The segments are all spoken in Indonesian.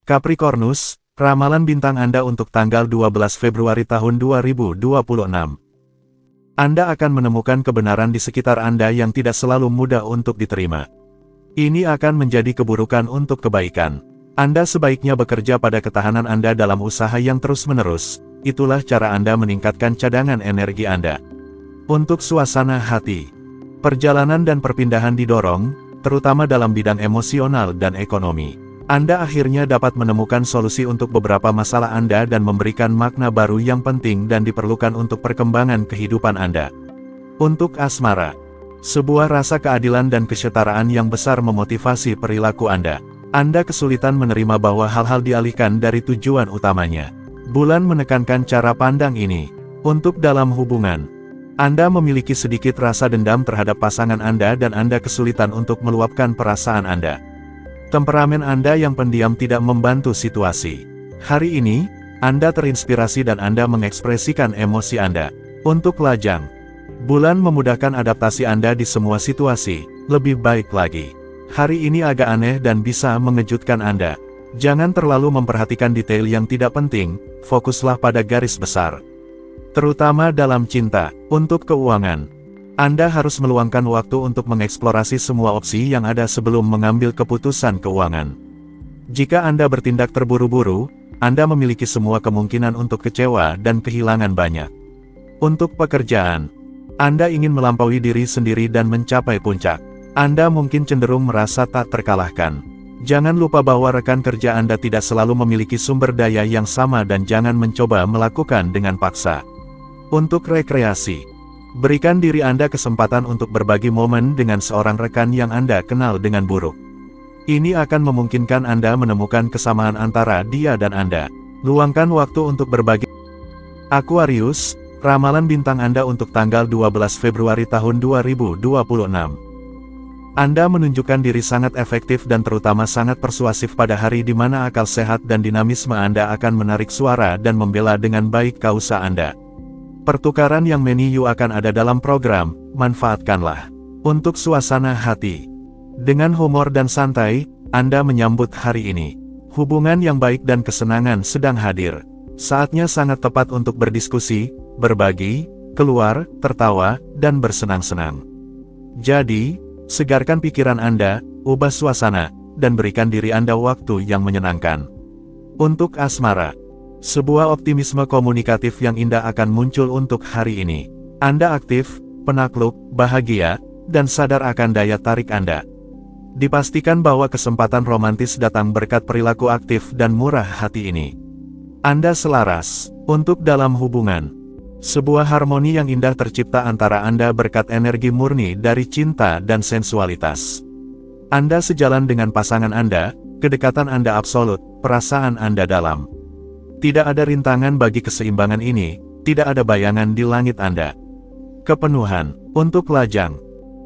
Capricornus, ramalan bintang Anda untuk tanggal 12 Februari tahun 2026. Anda akan menemukan kebenaran di sekitar Anda yang tidak selalu mudah untuk diterima. Ini akan menjadi keburukan untuk kebaikan. Anda sebaiknya bekerja pada ketahanan Anda dalam usaha yang terus-menerus. Itulah cara Anda meningkatkan cadangan energi Anda. Untuk suasana hati, perjalanan dan perpindahan didorong, terutama dalam bidang emosional dan ekonomi. Anda akhirnya dapat menemukan solusi untuk beberapa masalah Anda dan memberikan makna baru yang penting dan diperlukan untuk perkembangan kehidupan Anda. Untuk asmara, sebuah rasa keadilan dan kesetaraan yang besar memotivasi perilaku Anda. Anda kesulitan menerima bahwa hal-hal dialihkan dari tujuan utamanya. Bulan menekankan cara pandang ini. Untuk dalam hubungan, Anda memiliki sedikit rasa dendam terhadap pasangan Anda dan Anda kesulitan untuk meluapkan perasaan Anda. Temperamen Anda yang pendiam tidak membantu situasi. Hari ini, Anda terinspirasi dan Anda mengekspresikan emosi Anda. Untuk lajang, bulan memudahkan adaptasi Anda di semua situasi, lebih baik lagi. Hari ini agak aneh dan bisa mengejutkan Anda. Jangan terlalu memperhatikan detail yang tidak penting, fokuslah pada garis besar. Terutama dalam cinta. Untuk keuangan, Anda harus meluangkan waktu untuk mengeksplorasi semua opsi yang ada sebelum mengambil keputusan keuangan. Jika Anda bertindak terburu-buru, Anda memiliki semua kemungkinan untuk kecewa dan kehilangan banyak. Untuk pekerjaan, Anda ingin melampaui diri sendiri dan mencapai puncak. Anda mungkin cenderung merasa tak terkalahkan. Jangan lupa bahwa rekan kerja Anda tidak selalu memiliki sumber daya yang sama dan jangan mencoba melakukan dengan paksa. Untuk rekreasi, berikan diri Anda kesempatan untuk berbagi momen dengan seorang rekan yang Anda kenal dengan buruk. Ini akan memungkinkan Anda menemukan kesamaan antara dia dan Anda. Luangkan waktu untuk berbagi. Aquarius, ramalan bintang Anda untuk tanggal 12 Februari tahun 2026. Anda menunjukkan diri sangat efektif dan terutama sangat persuasif pada hari di mana akal sehat dan dinamisme Anda akan menarik suara dan membela dengan baik kausa Anda. Pertukaran yang meniyu akan ada dalam program, manfaatkanlah. Untuk suasana hati, dengan humor dan santai, Anda menyambut hari ini. Hubungan yang baik dan kesenangan sedang hadir. Saatnya sangat tepat untuk berdiskusi, berbagi, keluar, tertawa, dan bersenang-senang. Jadi, segarkan pikiran Anda, ubah suasana, dan berikan diri Anda waktu yang menyenangkan. Untuk asmara, sebuah optimisme komunikatif yang indah akan muncul untuk hari ini. Anda aktif, penakluk, bahagia, dan sadar akan daya tarik Anda. Dipastikan bahwa kesempatan romantis datang berkat perilaku aktif dan murah hati ini. Anda selaras. Untuk dalam hubungan, sebuah harmoni yang indah tercipta antara Anda berkat energi murni dari cinta dan sensualitas. Anda sejalan dengan pasangan Anda, kedekatan Anda absolut, perasaan Anda dalam. Tidak ada rintangan bagi keseimbangan ini, tidak ada bayangan di langit Anda. Kepenuhan. Untuk lajang,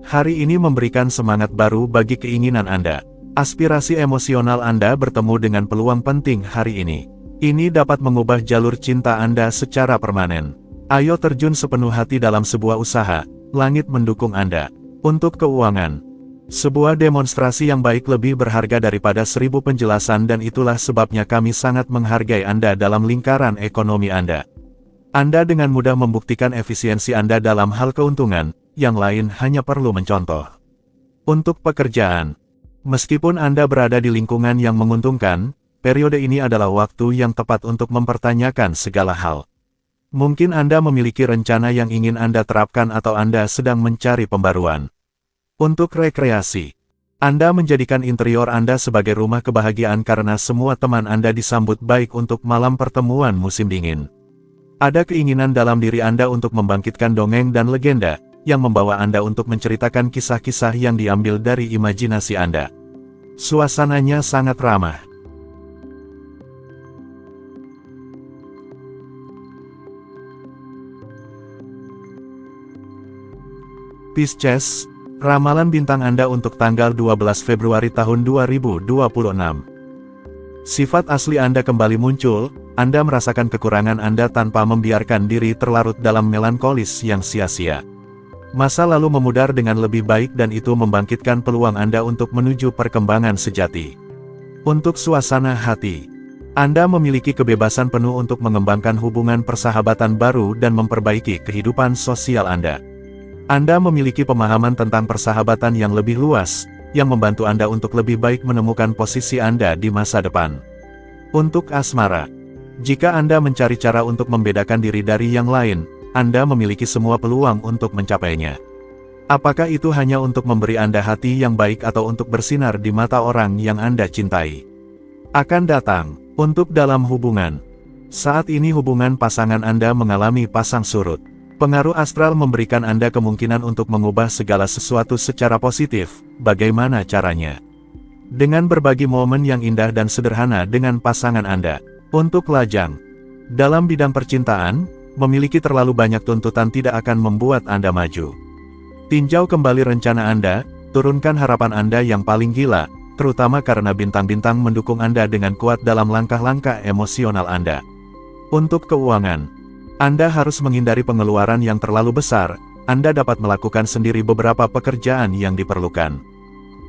hari ini memberikan semangat baru bagi keinginan Anda. Aspirasi emosional Anda bertemu dengan peluang penting hari ini. Ini dapat mengubah jalur cinta Anda secara permanen. Ayo terjun sepenuh hati dalam sebuah usaha, langit mendukung Anda. Untuk keuangan, sebuah demonstrasi yang baik lebih berharga daripada 1000 penjelasan dan itulah sebabnya kami sangat menghargai Anda dalam lingkaran ekonomi Anda. Anda dengan mudah membuktikan efisiensi Anda dalam hal keuntungan, yang lain hanya perlu mencontoh. Untuk pekerjaan, meskipun Anda berada di lingkungan yang menguntungkan, periode ini adalah waktu yang tepat untuk mempertanyakan segala hal. Mungkin Anda memiliki rencana yang ingin Anda terapkan atau Anda sedang mencari pembaruan. Untuk rekreasi, Anda menjadikan interior Anda sebagai rumah kebahagiaan karena semua teman Anda disambut baik untuk malam pertemuan musim dingin. Ada keinginan dalam diri Anda untuk membangkitkan dongeng dan legenda, yang membawa Anda untuk menceritakan kisah-kisah yang diambil dari imajinasi Anda. Suasananya sangat ramah. Pisces, ramalan bintang Anda untuk tanggal 12 Februari tahun 2026. Sifat asli Anda kembali muncul, Anda merasakan kekurangan Anda tanpa membiarkan diri terlarut dalam melankolis yang sia-sia. Masa lalu memudar dengan lebih baik dan itu membangkitkan peluang Anda untuk menuju perkembangan sejati. Untuk suasana hati, Anda memiliki kebebasan penuh untuk mengembangkan hubungan persahabatan baru dan memperbaiki kehidupan sosial Anda. Anda memiliki pemahaman tentang persahabatan yang lebih luas, yang membantu Anda untuk lebih baik menemukan posisi Anda di masa depan. Untuk asmara, jika Anda mencari cara untuk membedakan diri dari yang lain, Anda memiliki semua peluang untuk mencapainya. Apakah itu hanya untuk memberi Anda hati yang baik atau untuk bersinar di mata orang yang Anda cintai? Akan datang. Untuk dalam hubungan. Saat ini hubungan pasangan Anda mengalami pasang surut. Pengaruh astral memberikan Anda kemungkinan untuk mengubah segala sesuatu secara positif. Bagaimana caranya? Dengan berbagi momen yang indah dan sederhana dengan pasangan Anda. Untuk lajang. Dalam bidang percintaan, memiliki terlalu banyak tuntutan tidak akan membuat Anda maju. Tinjau kembali rencana Anda, turunkan harapan Anda yang paling gila, terutama karena bintang-bintang mendukung Anda dengan kuat dalam langkah-langkah emosional Anda. Untuk keuangan, Anda harus menghindari pengeluaran yang terlalu besar. Anda dapat melakukan sendiri beberapa pekerjaan yang diperlukan.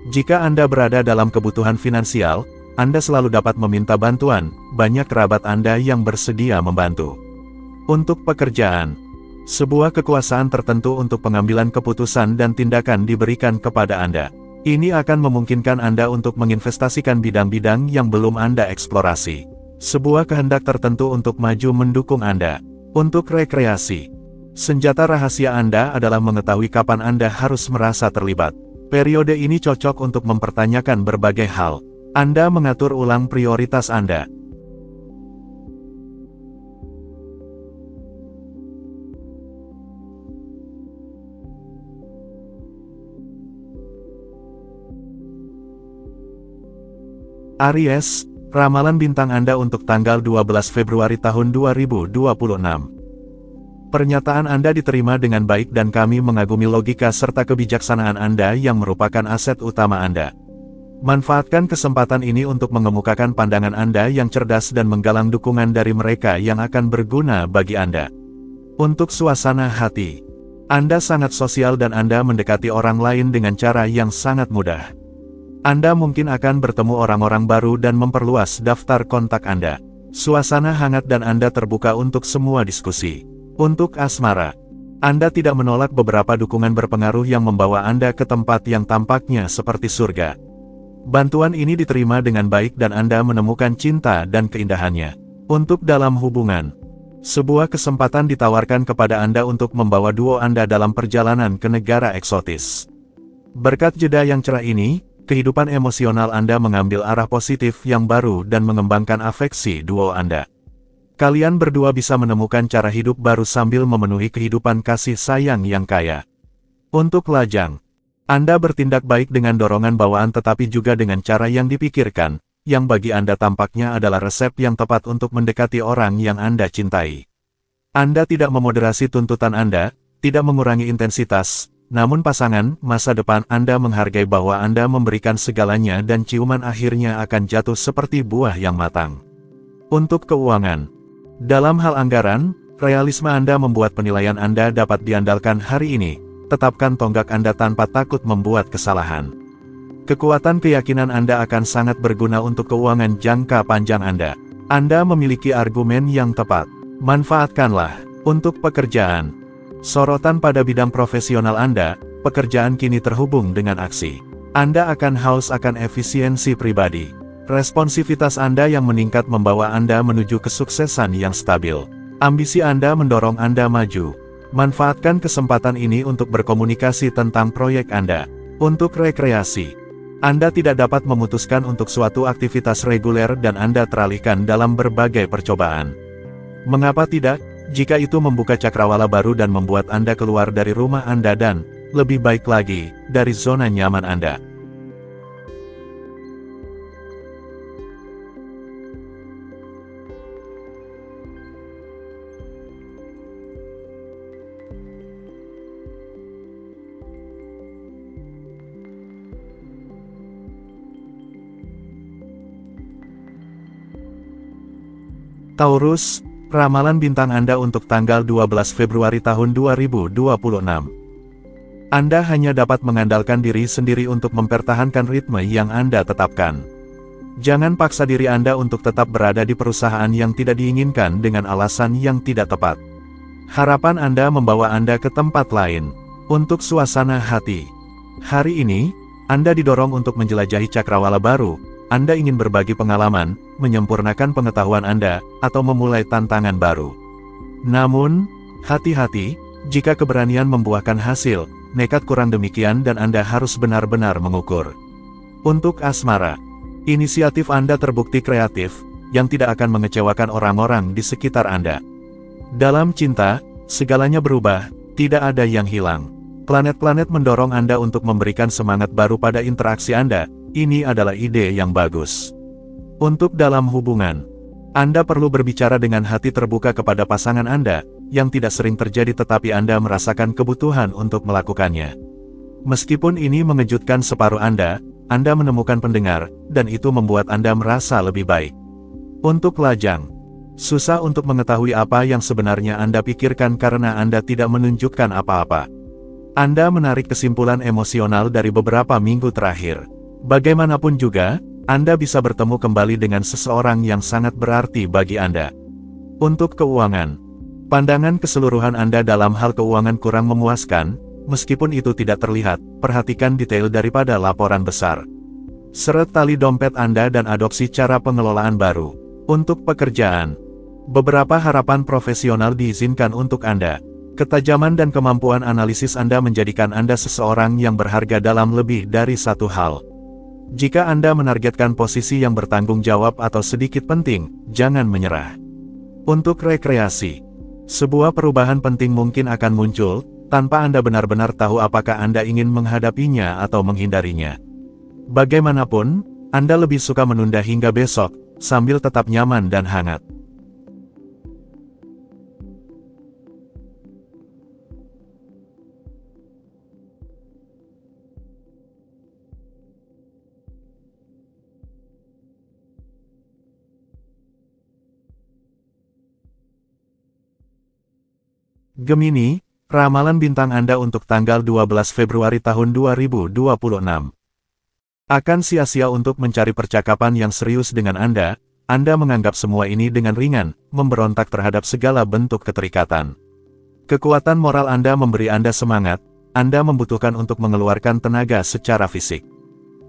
Jika Anda berada dalam kebutuhan finansial, Anda selalu dapat meminta bantuan, banyak kerabat Anda yang bersedia membantu. Untuk pekerjaan, sebuah kekuasaan tertentu untuk pengambilan keputusan dan tindakan diberikan kepada Anda. Ini akan memungkinkan Anda untuk menginvestasikan bidang-bidang yang belum Anda eksplorasi. Sebuah kehendak tertentu untuk maju mendukung Anda. Untuk rekreasi, senjata rahasia Anda adalah mengetahui kapan Anda harus merasa terlibat. Periode ini cocok untuk mempertanyakan berbagai hal. Anda mengatur ulang prioritas Anda. Aries, ramalan bintang Anda untuk tanggal 12 Februari tahun 2026. Pernyataan Anda diterima dengan baik dan kami mengagumi logika serta kebijaksanaan Anda yang merupakan aset utama Anda. Manfaatkan kesempatan ini untuk mengemukakan pandangan Anda yang cerdas dan menggalang dukungan dari mereka yang akan berguna bagi Anda. Untuk suasana hati, Anda sangat sosial dan Anda mendekati orang lain dengan cara yang sangat mudah. Anda mungkin akan bertemu orang-orang baru dan memperluas daftar kontak Anda. Suasana hangat dan Anda terbuka untuk semua diskusi. Untuk asmara, Anda tidak menolak beberapa dukungan berpengaruh yang membawa Anda ke tempat yang tampaknya seperti surga. Bantuan ini diterima dengan baik dan Anda menemukan cinta dan keindahannya. Untuk dalam hubungan, sebuah kesempatan ditawarkan kepada Anda untuk membawa duo Anda dalam perjalanan ke negara eksotis. Berkat jeda yang cerah ini, kehidupan emosional Anda mengambil arah positif yang baru dan mengembangkan afeksi duo Anda. Kalian berdua bisa menemukan cara hidup baru sambil memenuhi kehidupan kasih sayang yang kaya. Untuk lajang, Anda bertindak baik dengan dorongan bawaan tetapi juga dengan cara yang dipikirkan, yang bagi Anda tampaknya adalah resep yang tepat untuk mendekati orang yang Anda cintai. Anda tidak memoderasi tuntutan Anda, tidak mengurangi intensitas, namun pasangan, masa depan Anda menghargai bahwa Anda memberikan segalanya dan ciuman akhirnya akan jatuh seperti buah yang matang. Untuk keuangan, dalam hal anggaran, realisme Anda membuat penilaian Anda dapat diandalkan hari ini. Tetapkan tonggak Anda tanpa takut membuat kesalahan. Kekuatan keyakinan Anda akan sangat berguna untuk keuangan jangka panjang Anda. Anda memiliki argumen yang tepat. Manfaatkanlah. Untuk pekerjaan, sorotan pada bidang profesional Anda, pekerjaan kini terhubung dengan aksi. Anda akan haus akan efisiensi pribadi. Responsivitas Anda yang meningkat membawa Anda menuju kesuksesan yang stabil. Ambisi Anda mendorong Anda maju. Manfaatkan kesempatan ini untuk berkomunikasi tentang proyek Anda. Untuk rekreasi, Anda tidak dapat memutuskan untuk suatu aktivitas reguler dan Anda teralihkan dalam berbagai percobaan. Mengapa tidak? Jika itu membuka cakrawala baru dan membuat Anda keluar dari rumah Anda dan, lebih baik lagi, dari zona nyaman Anda. Taurus, ramalan bintang Anda untuk tanggal 12 Februari tahun 2026. Anda hanya dapat mengandalkan diri sendiri untuk mempertahankan ritme yang Anda tetapkan. Jangan paksa diri Anda untuk tetap berada di perusahaan yang tidak diinginkan dengan alasan yang tidak tepat. Harapan Anda membawa Anda ke tempat lain. Untuk suasana hati. Hari ini, Anda didorong untuk menjelajahi cakrawala baru. Anda ingin berbagi pengalaman, menyempurnakan pengetahuan Anda, atau memulai tantangan baru. Namun, hati-hati, jika keberanian membuahkan hasil, nekat kurang demikian dan Anda harus benar-benar mengukur. Untuk asmara, inisiatif Anda terbukti kreatif, yang tidak akan mengecewakan orang-orang di sekitar Anda. Dalam cinta, segalanya berubah, tidak ada yang hilang. Planet-planet mendorong Anda untuk memberikan semangat baru pada interaksi Anda, ini adalah ide yang bagus. Untuk dalam hubungan, Anda perlu berbicara dengan hati terbuka kepada pasangan Anda, yang tidak sering terjadi tetapi Anda merasakan kebutuhan untuk melakukannya. Meskipun ini mengejutkan separuh Anda menemukan pendengar, dan itu membuat Anda merasa lebih baik. Untuk lajang, susah untuk mengetahui apa yang sebenarnya Anda pikirkan karena Anda tidak menunjukkan apa-apa. Anda menarik kesimpulan emosional dari beberapa minggu terakhir. Bagaimanapun juga, Anda bisa bertemu kembali dengan seseorang yang sangat berarti bagi Anda. Untuk keuangan, pandangan keseluruhan Anda dalam hal keuangan kurang memuaskan, meskipun itu tidak terlihat, perhatikan detail daripada laporan besar. Seret tali dompet Anda dan adopsi cara pengelolaan baru. Untuk pekerjaan, beberapa harapan profesional diizinkan untuk Anda. Ketajaman dan kemampuan analisis Anda menjadikan Anda seseorang yang berharga dalam lebih dari satu hal. Jika Anda menargetkan posisi yang bertanggung jawab atau sedikit penting, jangan menyerah. Untuk rekreasi, sebuah perubahan penting mungkin akan muncul, tanpa Anda benar-benar tahu apakah Anda ingin menghadapinya atau menghindarinya. Bagaimanapun, Anda lebih suka menunda hingga besok, sambil tetap nyaman dan hangat. Gemini, ramalan bintang Anda untuk tanggal 12 Februari tahun 2026. Akan sia-sia untuk mencari percakapan yang serius dengan Anda menganggap semua ini dengan ringan, memberontak terhadap segala bentuk keterikatan. Kekuatan moral Anda memberi Anda semangat, Anda membutuhkan untuk mengeluarkan tenaga secara fisik.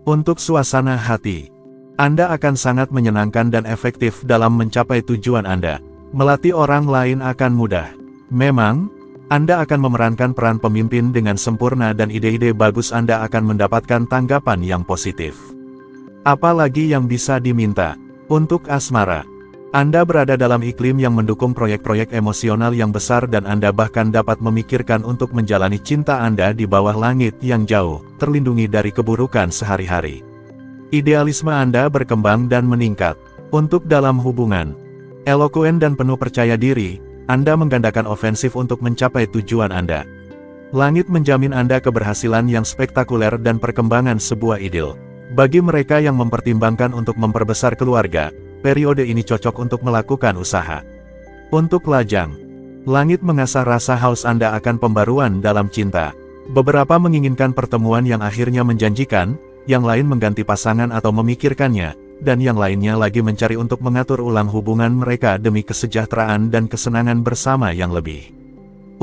Untuk suasana hati, Anda akan sangat menyenangkan dan efektif dalam mencapai tujuan Anda. Melatih orang lain akan mudah. Memang, Anda akan memerankan peran pemimpin dengan sempurna dan ide-ide bagus Anda akan mendapatkan tanggapan yang positif. Apalagi yang bisa diminta. Untuk asmara, Anda berada dalam iklim yang mendukung proyek-proyek emosional yang besar dan Anda bahkan dapat memikirkan untuk menjalani cinta Anda di bawah langit yang jauh, terlindungi dari keburukan sehari-hari. Idealisme Anda berkembang dan meningkat. Untuk dalam hubungan, elokuen dan penuh percaya diri, Anda menggandakan ofensif untuk mencapai tujuan Anda. Langit menjamin Anda keberhasilan yang spektakuler dan perkembangan sebuah idil. Bagi mereka yang mempertimbangkan untuk memperbesar keluarga, periode ini cocok untuk melakukan usaha. Untuk lajang, langit mengasah rasa haus Anda akan pembaruan dalam cinta. Beberapa menginginkan pertemuan yang akhirnya menjanjikan, yang lain mengganti pasangan atau memikirkannya, dan yang lainnya lagi mencari untuk mengatur ulang hubungan mereka demi kesejahteraan dan kesenangan bersama yang lebih.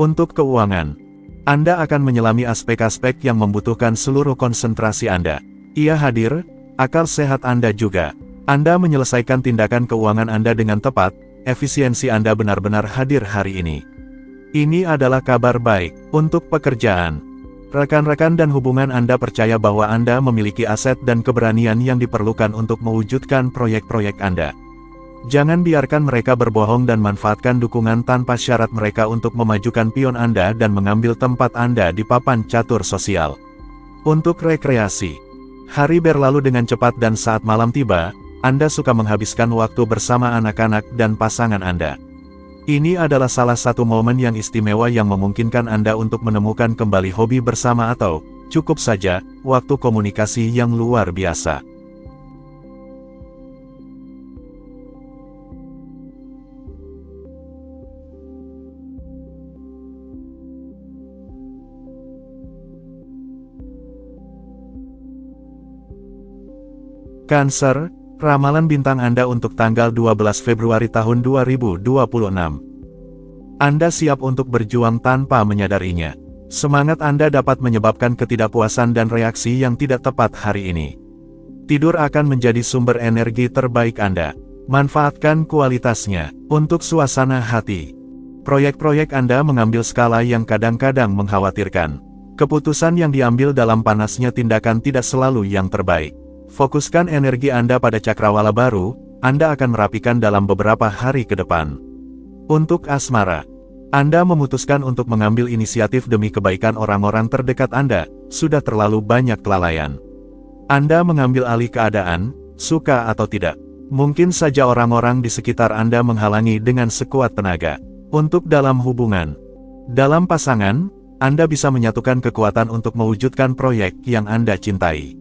Untuk keuangan, Anda akan menyelami aspek-aspek yang membutuhkan seluruh konsentrasi Anda. Ia hadir, akal sehat Anda juga. Anda menyelesaikan tindakan keuangan Anda dengan tepat, efisiensi Anda benar-benar hadir hari ini. Ini adalah kabar baik. Untuk pekerjaan, rekan-rekan dan hubungan Anda percaya bahwa Anda memiliki aset dan keberanian yang diperlukan untuk mewujudkan proyek-proyek Anda. Jangan biarkan mereka berbohong dan manfaatkan dukungan tanpa syarat mereka untuk memajukan pion Anda dan mengambil tempat Anda di papan catur sosial. Untuk rekreasi, hari berlalu dengan cepat dan saat malam tiba, Anda suka menghabiskan waktu bersama anak-anak dan pasangan Anda. Ini adalah salah satu momen yang istimewa yang memungkinkan Anda untuk menemukan kembali hobi bersama atau, cukup saja, waktu komunikasi yang luar biasa. Cancer, Ramalan bintang Anda untuk tanggal 12 Februari tahun 2026. Anda siap untuk berjuang tanpa menyadarinya. Semangat Anda dapat menyebabkan ketidakpuasan dan reaksi yang tidak tepat hari ini. Tidur akan menjadi sumber energi terbaik Anda. Manfaatkan kualitasnya untuk suasana hati. Proyek-proyek Anda mengambil skala yang kadang-kadang mengkhawatirkan. Keputusan yang diambil dalam panasnya tindakan tidak selalu yang terbaik. Fokuskan energi Anda pada cakrawala baru, Anda akan merapikan dalam beberapa hari ke depan. Untuk asmara, Anda memutuskan untuk mengambil inisiatif demi kebaikan orang-orang terdekat Anda, sudah terlalu banyak kelalaian. Anda mengambil alih keadaan, suka atau tidak. Mungkin saja orang-orang di sekitar Anda menghalangi dengan sekuat tenaga. Untuk dalam hubungan, dalam pasangan, Anda bisa menyatukan kekuatan untuk mewujudkan proyek yang Anda cintai.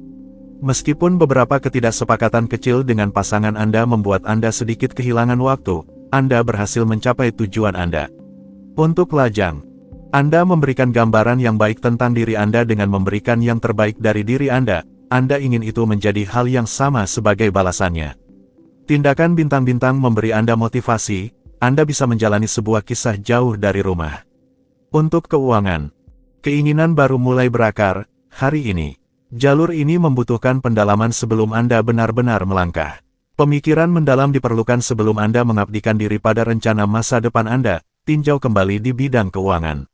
Meskipun beberapa ketidaksepakatan kecil dengan pasangan Anda membuat Anda sedikit kehilangan waktu, Anda berhasil mencapai tujuan Anda. Untuk lajang, Anda memberikan gambaran yang baik tentang diri Anda dengan memberikan yang terbaik dari diri Anda ingin itu menjadi hal yang sama sebagai balasannya. Tindakan bintang-bintang memberi Anda motivasi, Anda bisa menjalani sebuah kisah jauh dari rumah. Untuk keuangan, keinginan baru mulai berakar, hari ini. Jalur ini membutuhkan pendalaman sebelum Anda benar-benar melangkah. Pemikiran mendalam diperlukan sebelum Anda mengabdikan diri pada rencana masa depan Anda, tinjau kembali di bidang keuangan.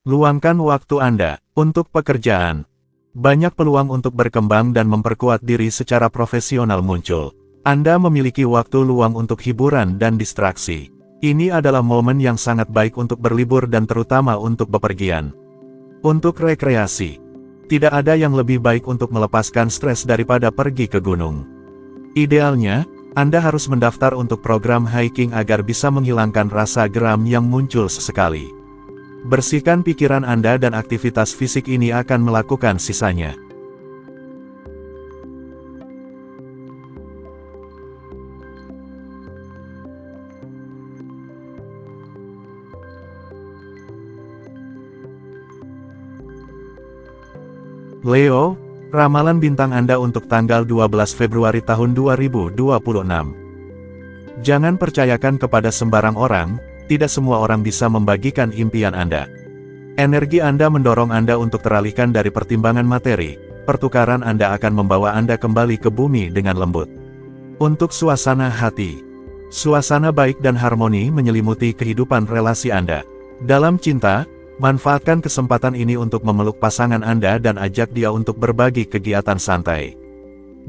Luangkan waktu Anda untuk pekerjaan. Banyak peluang untuk berkembang dan memperkuat diri secara profesional muncul. Anda memiliki waktu luang untuk hiburan dan distraksi. Ini adalah momen yang sangat baik untuk berlibur dan terutama untuk bepergian. Untuk rekreasi. Tidak ada yang lebih baik untuk melepaskan stres daripada pergi ke gunung. Idealnya, Anda harus mendaftar untuk program hiking agar bisa menghilangkan rasa geram yang muncul sesekali. Bersihkan pikiran Anda dan aktivitas fisik ini akan melakukan sisanya. Leo, ramalan bintang Anda untuk tanggal 12 Februari tahun 2026. Jangan percayakan kepada sembarang orang, tidak semua orang bisa membagikan impian Anda. Energi Anda mendorong Anda untuk teralihkan dari pertimbangan materi, pertukaran Anda akan membawa Anda kembali ke bumi dengan lembut. Untuk suasana hati, suasana baik dan harmoni menyelimuti kehidupan relasi Anda. Dalam cinta, manfaatkan kesempatan ini untuk memeluk pasangan Anda dan ajak dia untuk berbagi kegiatan santai.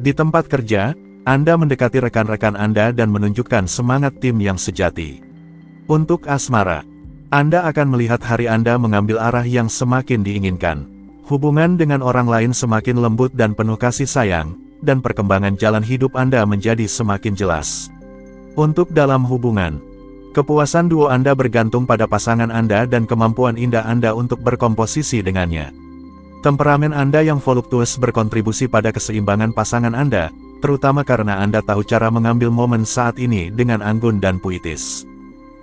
Di tempat kerja, Anda mendekati rekan-rekan Anda dan menunjukkan semangat tim yang sejati. Untuk asmara, Anda akan melihat hari Anda mengambil arah yang semakin diinginkan. Hubungan dengan orang lain semakin lembut dan penuh kasih sayang, dan perkembangan jalan hidup Anda menjadi semakin jelas. Untuk dalam hubungan, kepuasan duo Anda bergantung pada pasangan Anda dan kemampuan indah Anda untuk berkomposisi dengannya. Temperamen Anda yang voluptuous berkontribusi pada keseimbangan pasangan Anda, terutama karena Anda tahu cara mengambil momen saat ini dengan anggun dan puitis.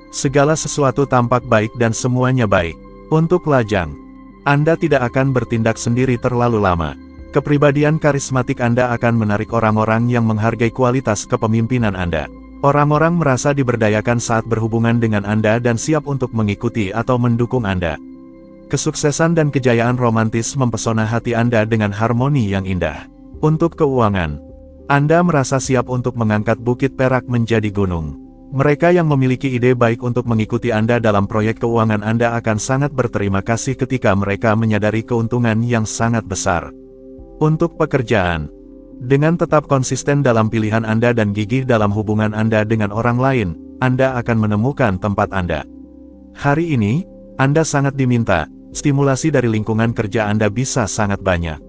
Segala sesuatu tampak baik dan semuanya baik. Untuk lajang, Anda tidak akan bertindak sendiri terlalu lama. Kepribadian karismatik Anda akan menarik orang-orang yang menghargai kualitas kepemimpinan Anda. Orang-orang merasa diberdayakan saat berhubungan dengan Anda dan siap untuk mengikuti atau mendukung Anda. Kesuksesan dan kejayaan romantis mempesona hati Anda dengan harmoni yang indah. Untuk keuangan, Anda merasa siap untuk mengangkat bukit perak menjadi gunung. Mereka yang memiliki ide baik untuk mengikuti Anda dalam proyek keuangan Anda akan sangat berterima kasih ketika mereka menyadari keuntungan yang sangat besar. Untuk pekerjaan, dengan tetap konsisten dalam pilihan Anda dan gigih dalam hubungan Anda dengan orang lain, Anda akan menemukan tempat Anda. Hari ini, Anda sangat diminta, stimulasi dari lingkungan kerja Anda bisa sangat banyak.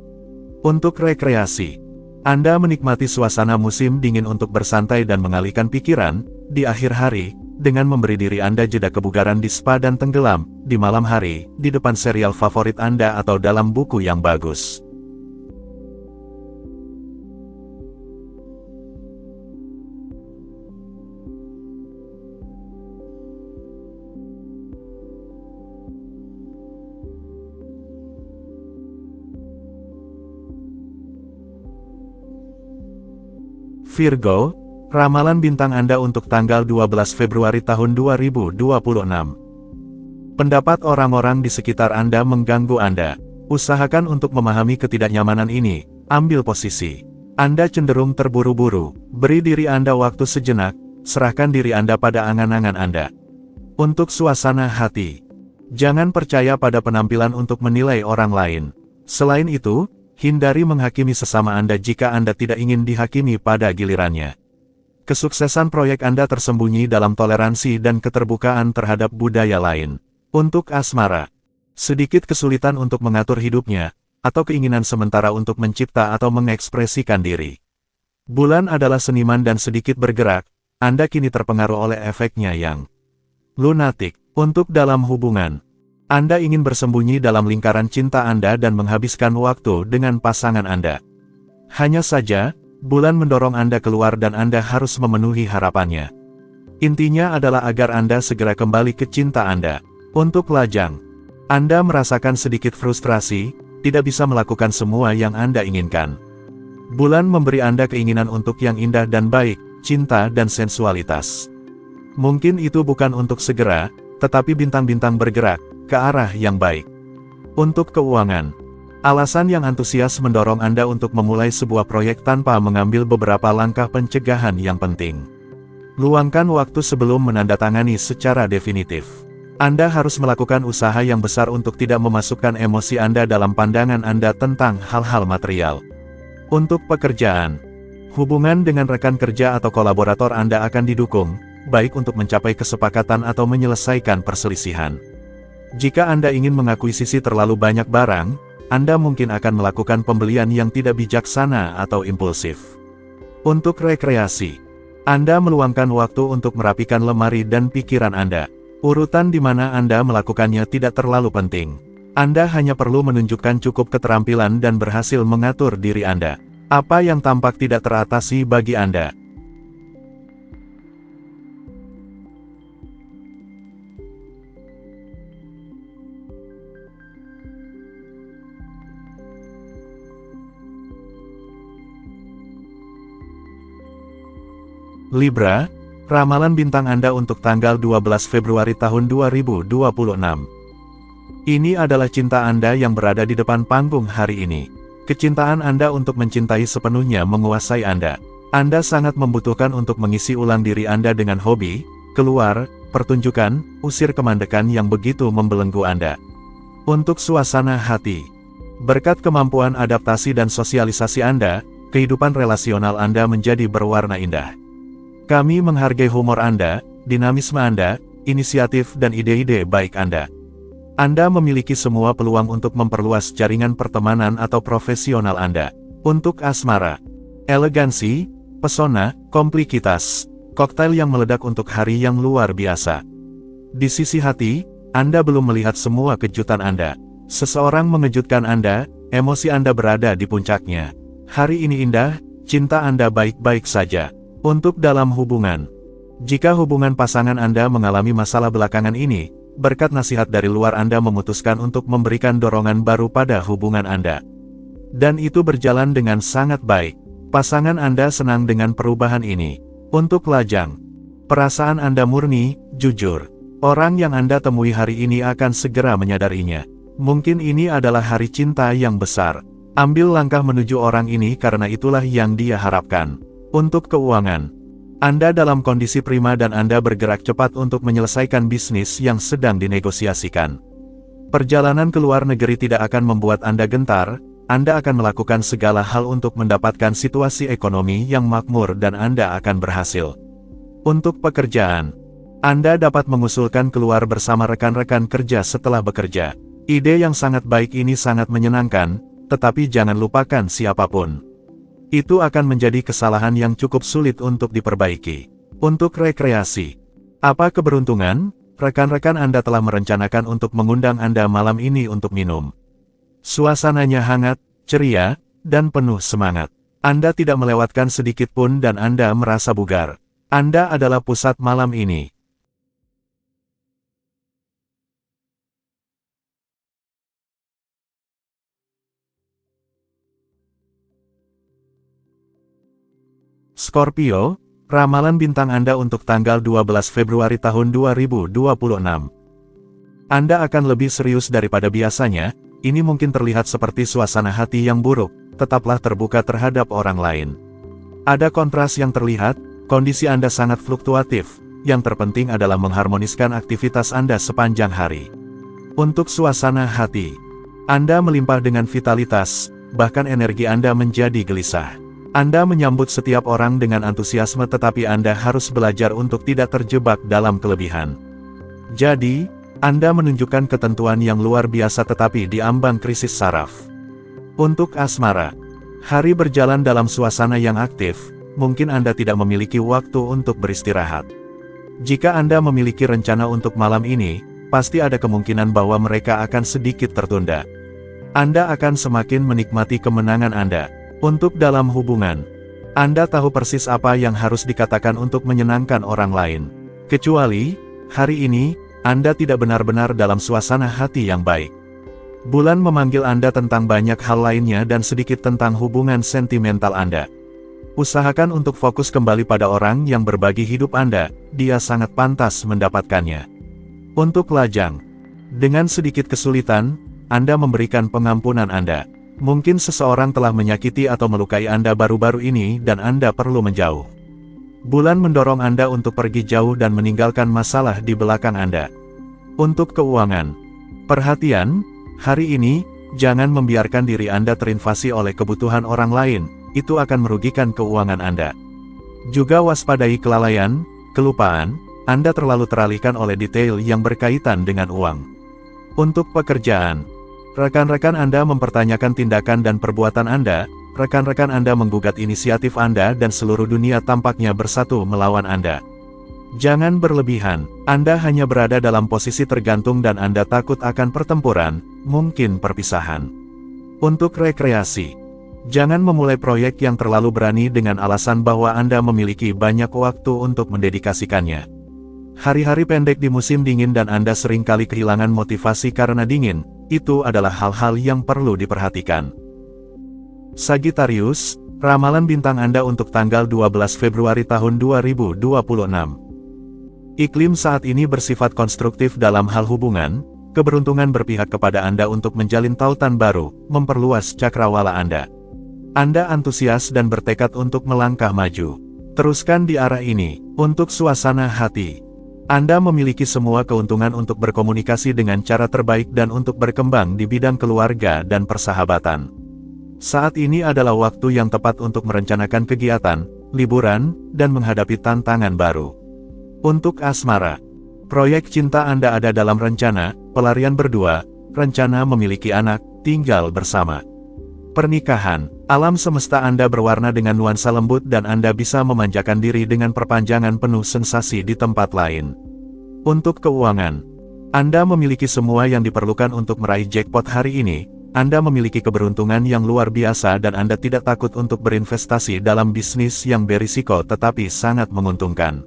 Untuk rekreasi, Anda menikmati suasana musim dingin untuk bersantai dan mengalihkan pikiran, di akhir hari, dengan memberi diri Anda jeda kebugaran di spa dan tenggelam, di malam hari, di depan serial favorit Anda atau dalam buku yang bagus. Virgo, ramalan bintang Anda untuk tanggal 12 Februari tahun 2026. Pendapat orang-orang di sekitar Anda mengganggu Anda. Usahakan untuk memahami ketidaknyamanan ini, ambil posisi. Anda cenderung terburu-buru, beri diri Anda waktu sejenak, serahkan diri Anda pada angan-angan Anda. Untuk suasana hati, jangan percaya pada penampilan untuk menilai orang lain. Selain itu, hindari menghakimi sesama Anda jika Anda tidak ingin dihakimi pada gilirannya. Kesuksesan proyek Anda tersembunyi dalam toleransi dan keterbukaan terhadap budaya lain. Untuk asmara, sedikit kesulitan untuk mengatur hidupnya, atau keinginan sementara untuk mencipta atau mengekspresikan diri. Bulan adalah seniman dan sedikit bergerak, Anda kini terpengaruh oleh efeknya yang lunatik. Untuk dalam hubungan, Anda ingin bersembunyi dalam lingkaran cinta Anda dan menghabiskan waktu dengan pasangan Anda. Hanya saja, bulan mendorong Anda keluar dan Anda harus memenuhi harapannya. Intinya adalah agar Anda segera kembali ke cinta Anda. Untuk lajang, Anda merasakan sedikit frustrasi, tidak bisa melakukan semua yang Anda inginkan. Bulan memberi Anda keinginan untuk yang indah dan baik, cinta dan sensualitas. Mungkin itu bukan untuk segera, tetapi bintang-bintang bergerak ke arah yang baik. Untuk keuangan, alasan yang antusias mendorong Anda untuk memulai sebuah proyek tanpa mengambil beberapa langkah pencegahan yang penting. Luangkan waktu sebelum menandatangani secara definitif. Anda harus melakukan usaha yang besar untuk tidak memasukkan emosi Anda dalam pandangan Anda tentang hal-hal material. Untuk pekerjaan, hubungan dengan rekan kerja atau kolaborator Anda akan didukung, baik untuk mencapai kesepakatan atau menyelesaikan perselisihan. Jika Anda ingin mengakuisisi terlalu banyak barang, Anda mungkin akan melakukan pembelian yang tidak bijaksana atau impulsif. Untuk rekreasi, Anda meluangkan waktu untuk merapikan lemari dan pikiran Anda. Urutan di mana Anda melakukannya tidak terlalu penting. Anda hanya perlu menunjukkan cukup keterampilan dan berhasil mengatur diri Anda. Apa yang tampak tidak teratasi bagi Anda. Libra, ramalan bintang Anda untuk tanggal 12 Februari tahun 2026. Ini adalah cinta Anda yang berada di depan panggung hari ini. Kecintaan Anda untuk mencintai sepenuhnya menguasai Anda. Anda sangat membutuhkan untuk mengisi ulang diri Anda dengan hobi, keluar, pertunjukan, usir kemandekan yang begitu membelenggu Anda. Untuk suasana hati, berkat kemampuan adaptasi dan sosialisasi Anda, kehidupan relasional Anda menjadi berwarna indah. Kami menghargai humor Anda, dinamisme Anda, inisiatif dan ide-ide baik Anda. Anda memiliki semua peluang untuk memperluas jaringan pertemanan atau profesional Anda. Untuk asmara, elegansi, pesona, komplikitas, koktail yang meledak untuk hari yang luar biasa. Di sisi hati, Anda belum melihat semua kejutan Anda. Seseorang mengejutkan Anda, emosi Anda berada di puncaknya. Hari ini indah, cinta Anda baik-baik saja. Untuk dalam hubungan, jika hubungan pasangan Anda mengalami masalah belakangan ini, berkat nasihat dari luar Anda memutuskan untuk memberikan dorongan baru pada hubungan Anda. Dan itu berjalan dengan sangat baik. Pasangan Anda senang dengan perubahan ini. Untuk lajang, perasaan Anda murni, jujur. Orang yang Anda temui hari ini akan segera menyadarinya. Mungkin ini adalah hari cinta yang besar. Ambil langkah menuju orang ini karena itulah yang dia harapkan. Untuk keuangan, Anda dalam kondisi prima dan Anda bergerak cepat untuk menyelesaikan bisnis yang sedang dinegosiasikan. Perjalanan ke luar negeri tidak akan membuat Anda gentar, Anda akan melakukan segala hal untuk mendapatkan situasi ekonomi yang makmur dan Anda akan berhasil. Untuk pekerjaan, Anda dapat mengusulkan keluar bersama rekan-rekan kerja setelah bekerja. Ide yang sangat baik ini sangat menyenangkan, tetapi jangan lupakan siapapun. Itu akan menjadi kesalahan yang cukup sulit untuk diperbaiki. Untuk rekreasi, apa keberuntungan, rekan-rekan Anda telah merencanakan untuk mengundang Anda malam ini untuk minum. Suasananya hangat, ceria, dan penuh semangat. Anda tidak melewatkan sedikit pun dan Anda merasa bugar. Anda adalah pusat malam ini. Scorpio, ramalan bintang Anda untuk tanggal 12 Februari tahun 2026. Anda akan lebih serius daripada biasanya, ini mungkin terlihat seperti suasana hati yang buruk, tetaplah terbuka terhadap orang lain. Ada kontras yang terlihat, kondisi Anda sangat fluktuatif, yang terpenting adalah mengharmoniskan aktivitas Anda sepanjang hari. Untuk suasana hati, Anda melimpah dengan vitalitas, bahkan energi Anda menjadi gelisah. Anda menyambut setiap orang dengan antusiasme tetapi Anda harus belajar untuk tidak terjebak dalam kelebihan. Jadi, Anda menunjukkan ketentuan yang luar biasa tetapi diambang krisis saraf. Untuk asmara, hari berjalan dalam suasana yang aktif, mungkin Anda tidak memiliki waktu untuk beristirahat. Jika Anda memiliki rencana untuk malam ini, pasti ada kemungkinan bahwa mereka akan sedikit tertunda. Anda akan semakin menikmati kemenangan Anda. Untuk dalam hubungan, Anda tahu persis apa yang harus dikatakan untuk menyenangkan orang lain. Kecuali, hari ini, Anda tidak benar-benar dalam suasana hati yang baik. Bulan memanggil Anda tentang banyak hal lainnya dan sedikit tentang hubungan sentimental Anda. Usahakan untuk fokus kembali pada orang yang berbagi hidup Anda, dia sangat pantas mendapatkannya. Untuk lajang, dengan sedikit kesulitan, Anda memberikan pengampunan Anda. Mungkin seseorang telah menyakiti atau melukai Anda baru-baru ini dan Anda perlu menjauh. Bulan mendorong Anda untuk pergi jauh dan meninggalkan masalah di belakang Anda. Untuk keuangan, perhatian, hari ini, jangan membiarkan diri Anda terinvasi oleh kebutuhan orang lain, itu akan merugikan keuangan Anda. Juga waspadai kelalaian, kelupaan, Anda terlalu teralihkan oleh detail yang berkaitan dengan uang. Untuk pekerjaan, rekan-rekan Anda mempertanyakan tindakan dan perbuatan Anda, rekan-rekan Anda menggugat inisiatif Anda dan seluruh dunia tampaknya bersatu melawan Anda. Jangan berlebihan, Anda hanya berada dalam posisi tergantung dan Anda takut akan pertempuran, mungkin perpisahan. Untuk rekreasi, jangan memulai proyek yang terlalu berani dengan alasan bahwa Anda memiliki banyak waktu untuk mendedikasikannya. Hari-hari pendek di musim dingin dan Anda seringkali kehilangan motivasi karena dingin, itu adalah hal-hal yang perlu diperhatikan. Sagittarius, ramalan bintang Anda untuk tanggal 12 Februari tahun 2026. Iklim saat ini bersifat konstruktif dalam hal hubungan, keberuntungan berpihak kepada Anda untuk menjalin tautan baru, memperluas cakrawala Anda. Anda antusias dan bertekad untuk melangkah maju. Teruskan di arah ini. Untuk suasana hati, Anda memiliki semua keuntungan untuk berkomunikasi dengan cara terbaik dan untuk berkembang di bidang keluarga dan persahabatan. Saat ini adalah waktu yang tepat untuk merencanakan kegiatan, liburan, dan menghadapi tantangan baru. Untuk asmara, proyek cinta Anda ada dalam rencana, pelarian berdua, rencana memiliki anak, tinggal bersama. Pernikahan, alam semesta Anda berwarna dengan nuansa lembut dan Anda bisa memanjakan diri dengan perpanjangan penuh sensasi di tempat lain. Untuk keuangan, Anda memiliki semua yang diperlukan untuk meraih jackpot hari ini, Anda memiliki keberuntungan yang luar biasa dan Anda tidak takut untuk berinvestasi dalam bisnis yang berisiko tetapi sangat menguntungkan.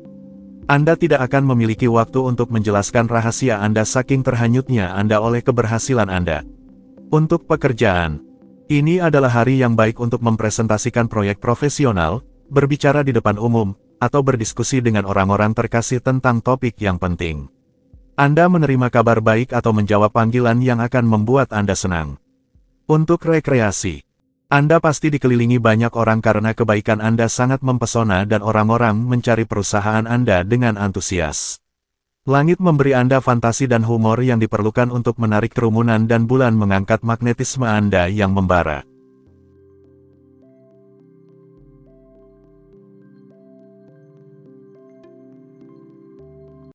Anda tidak akan memiliki waktu untuk menjelaskan rahasia Anda saking terhanyutnya Anda oleh keberhasilan Anda. Untuk pekerjaan, ini adalah hari yang baik untuk mempresentasikan proyek profesional, berbicara di depan umum, atau berdiskusi dengan orang-orang terkasih tentang topik yang penting. Anda menerima kabar baik atau menjawab panggilan yang akan membuat Anda senang. Untuk rekreasi, Anda pasti dikelilingi banyak orang karena kebaikan Anda sangat mempesona dan orang-orang mencari perusahaan Anda dengan antusias. Langit memberi Anda fantasi dan humor yang diperlukan untuk menarik kerumunan dan bulan mengangkat magnetisme Anda yang membara.